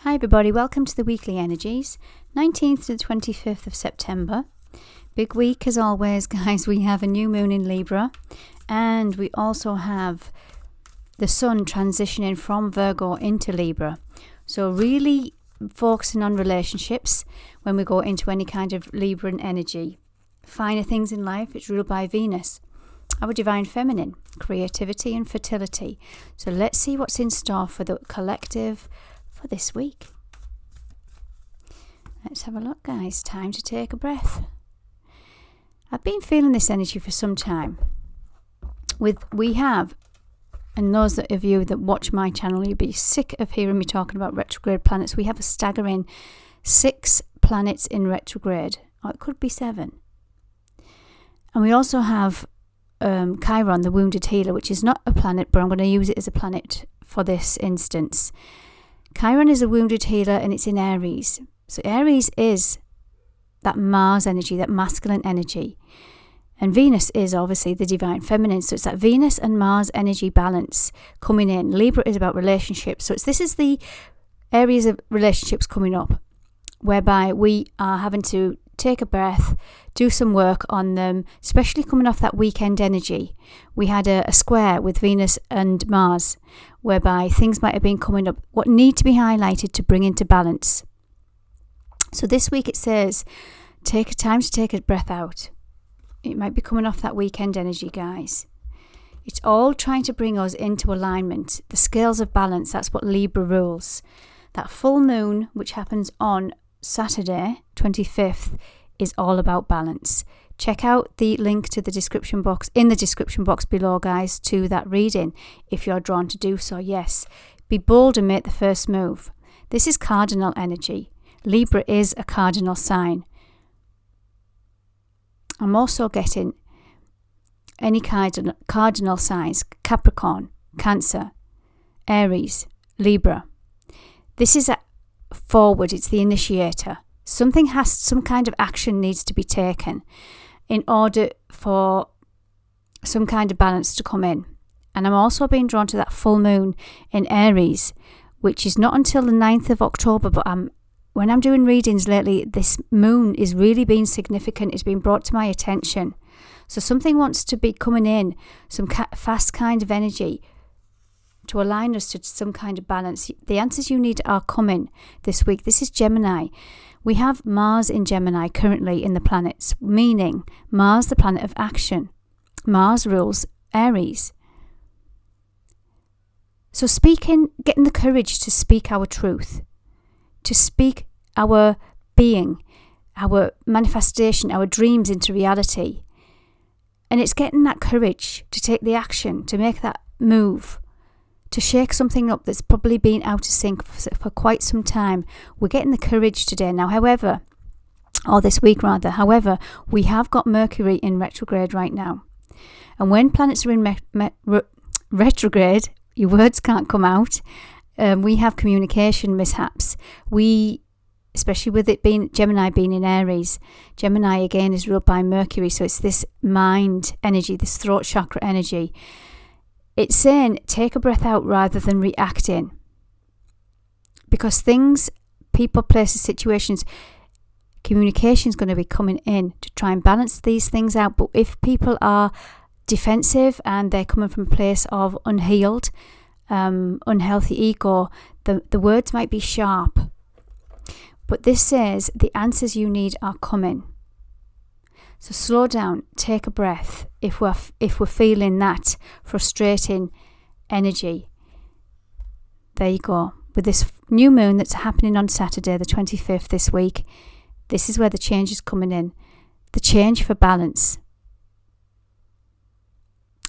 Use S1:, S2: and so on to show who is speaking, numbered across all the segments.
S1: Hi everybody, welcome to the weekly energies, 19th to the 25th of September. Big week as always, guys. We have a new moon in Libra, and we also have the sun transitioning from Virgo into Libra. So really focusing on relationships when we go into any kind of Libran energy. Finer things in life, it's ruled by Venus, our divine feminine, creativity and fertility. So let's see what's in store for the collective for this week. Let's have a look, guys. Time to take a breath. I've been feeling this energy for some time. And those of you that watch my channel, you'll be sick of hearing me talking about retrograde planets. We have a staggering 6 planets in retrograde, or it could be 7. And we also have Chiron, the wounded healer, which is not a planet, but I'm going to use it as a planet for this instance. Chiron is a wounded healer, and it's in Aries. So Aries is that Mars energy, that masculine energy. And Venus is obviously the divine feminine. So it's that Venus and Mars energy balance coming in. Libra is about relationships. So this is the areas of relationships coming up, whereby we are having to take a breath, do some work on them, especially coming off that weekend energy. We had a square with Venus and Mars, whereby things might have been coming up, what need to be highlighted to bring into balance. So this week it says, take time to take a breath out. It might be coming off that weekend energy, guys. It's all trying to bring us into alignment. The scales of balance, that's what Libra rules. That full moon, which happens on Saturday, 25th, is all about balance. Check out the link to the description box, in the description box below, guys, to that reading, if you're drawn to do so. Yes, be bold and make the first move. This is cardinal energy. Libra is a cardinal sign. I'm also getting any cardinal signs: Capricorn, Cancer, Aries, Libra. This is forward, it's the initiator. Some kind of action needs to be taken in order for some kind of balance to come in. And I'm also being drawn to that full moon in Aries, which is not until the 9th of October, but when I'm doing readings lately, this moon is really being significant. It's been brought to my attention. So something wants to be coming in, some fast kind of energy to align us to some kind of balance. The answers you need are coming this week. This is Gemini. We have Mars in Gemini currently in the planets, meaning Mars, the planet of action. Mars rules Aries. So getting the courage to speak our truth, to speak our being, our manifestation, our dreams into reality. And it's getting that courage to take the action, to make that move, to shake something up that's probably been out of sync for quite some time. We're getting the courage today now, this week, we have got Mercury in retrograde right now. And when planets are in retrograde, your words can't come out. We have communication mishaps. Especially with it being Gemini being in Aries. Gemini again is ruled by Mercury, so it's this mind energy, this throat chakra energy. It's saying take a breath out rather than reacting. Because things, people, places, situations, communication is going to be coming in to try and balance these things out. But if people are defensive and they're coming from a place of unhealed, unhealthy ego, the words might be sharp. But this says the answers you need are coming. So slow down, take a breath if we're feeling that frustrating energy. There you go. With this new moon that's happening on Saturday, the 25th this week, this is where the change is coming in. The change for balance.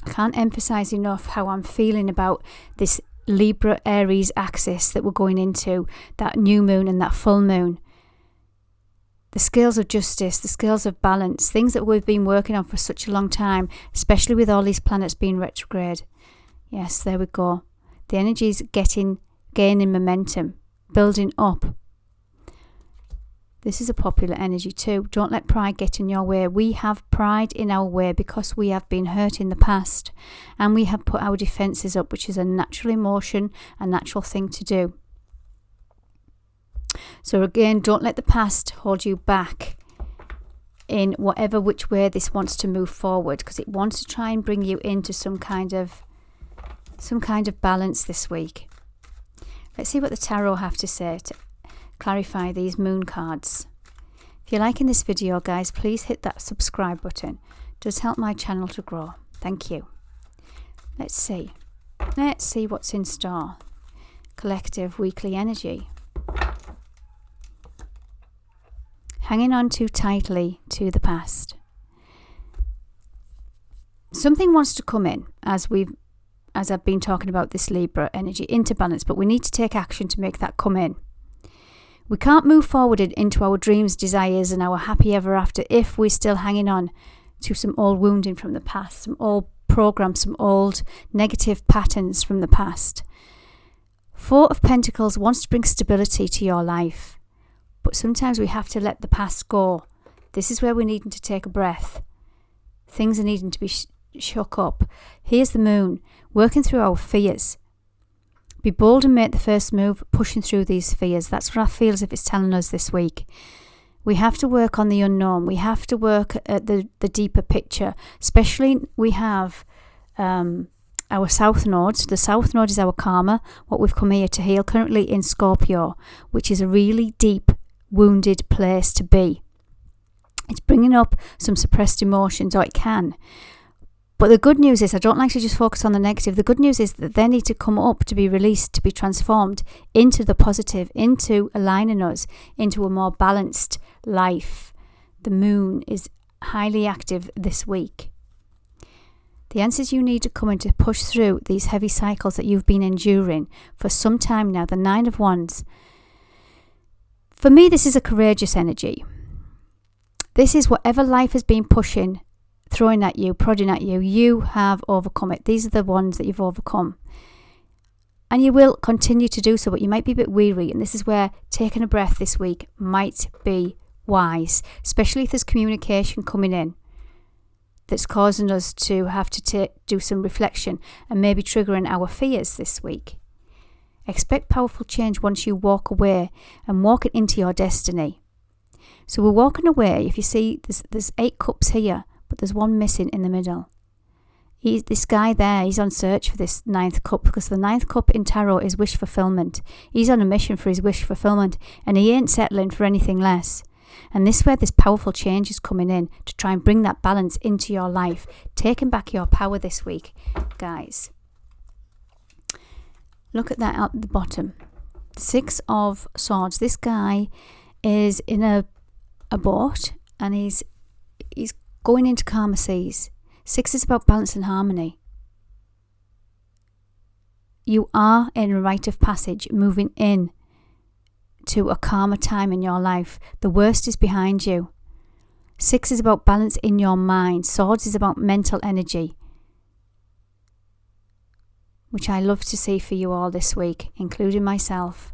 S1: I can't emphasize enough how I'm feeling about this Libra Aries axis that we're going into, that new moon and that full moon. The scales of justice, the scales of balance, things that we've been working on for such a long time, especially with all these planets being retrograde. Yes, there we go. The energy's gaining momentum, building up. This is a popular energy too. Don't let pride get in your way. We have pride in our way because we have been hurt in the past and we have put our defences up, which is a natural emotion, a natural thing to do. So again, don't let the past hold you back in whatever which way this wants to move forward, because it wants to try and bring you into some kind of balance this week. Let's see what the tarot have to say to clarify these moon cards. If you're liking this video, guys, please hit that subscribe button. It does help my channel to grow. Thank you. Let's see what's in store. Collective weekly energy. Hanging on too tightly to the past. Something wants to come in as I've been talking about this Libra energy into balance, but we need to take action to make that come in. We can't move forward into our dreams, desires, and our happy ever after if we're still hanging on to some old wounding from the past, some old programs, some old negative patterns from the past. Four of Pentacles wants to bring stability to your life, but sometimes we have to let the past go. This is where we're needing to take a breath. Things are needing to be shook up. Here's the moon, working through our fears. Be bold and make the first move, pushing through these fears. That's what I feel as if it's telling us this week. We have to work on the unknown. We have to work at the deeper picture. Especially we have our South Node. The South Node is our karma, what we've come here to heal, currently in Scorpio, which is a really deep, wounded place to be. It's bringing up some suppressed emotions, or it can. But the good news is, I don't like to just focus on the negative. The good news is that they need to come up to be released, to be transformed into the positive, into aligning us into a more balanced life. The moon is highly active this week. The answers you need to come in to push through these heavy cycles that you've been enduring for some time now. The Nine of Wands. For me, this is a courageous energy. This is whatever life has been pushing, throwing at you, prodding at you, you have overcome it. These are the ones that you've overcome. And you will continue to do so, but you might be a bit weary. And this is where taking a breath this week might be wise, especially if there's communication coming in that's causing us to have to do some reflection and maybe triggering our fears this week. Expect powerful change once you walk away and walk it into your destiny. So we're walking away. If you see, there's 8 cups here, but there's one missing in the middle. This guy there, he's on search for this 9th cup, because the 9th cup in tarot is wish fulfillment. He's on a mission for his wish fulfillment, and he ain't settling for anything less. And this is where this powerful change is coming in to try and bring that balance into your life, taking back your power this week, guys. Look at that at the bottom. 6 of Swords. This guy is in a boat, and he's going into calmer seas. 6 is about balance and harmony. You are in a rite of passage, moving in to a calmer time in your life. The worst is behind you. 6 is about balance in your mind. Swords is about mental energy, which I love to see for you all this week, including myself.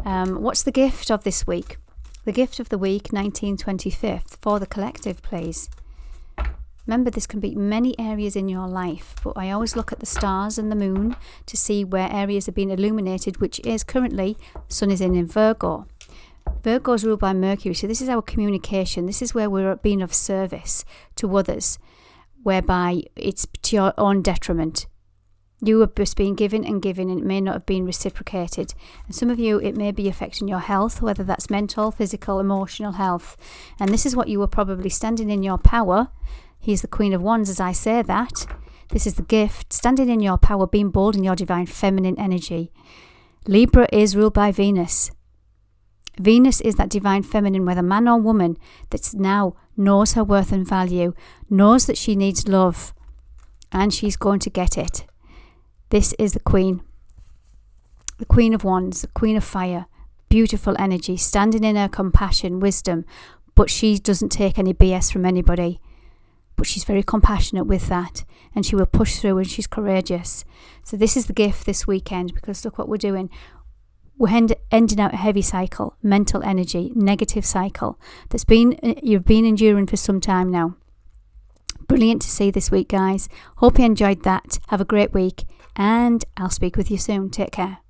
S1: What's the gift of this week? The gift of the week, 1925th, for the collective, please. Remember, this can be many areas in your life, but I always look at the stars and the moon to see where areas are being illuminated, which is currently, Sun is in Virgo. Virgo is ruled by Mercury, so this is our communication. This is where we're being of service to others, whereby it's to your own detriment. You are just being given and given, and it may not have been reciprocated. And some of you, it may be affecting your health, whether that's mental, physical, emotional health. And this is what you were probably standing in your power. He's the Queen of Wands as I say that. This is the gift. Standing in your power, being bold in your divine feminine energy. Libra is ruled by Venus. Venus is that divine feminine, whether man or woman, that now knows her worth and value, knows that she needs love, and she's going to get it. This is the Queen of Wands, the Queen of Fire. Beautiful energy, standing in her compassion, wisdom, but she doesn't take any BS from anybody. But she's very compassionate with that, and she will push through, and she's courageous. So this is the gift this weekend, because look what we're doing. We're ending out a heavy cycle, mental energy, negative cycle you've been enduring for some time now. Brilliant to see this week, guys. Hope you enjoyed that. Have a great week, and I'll speak with you soon. Take care.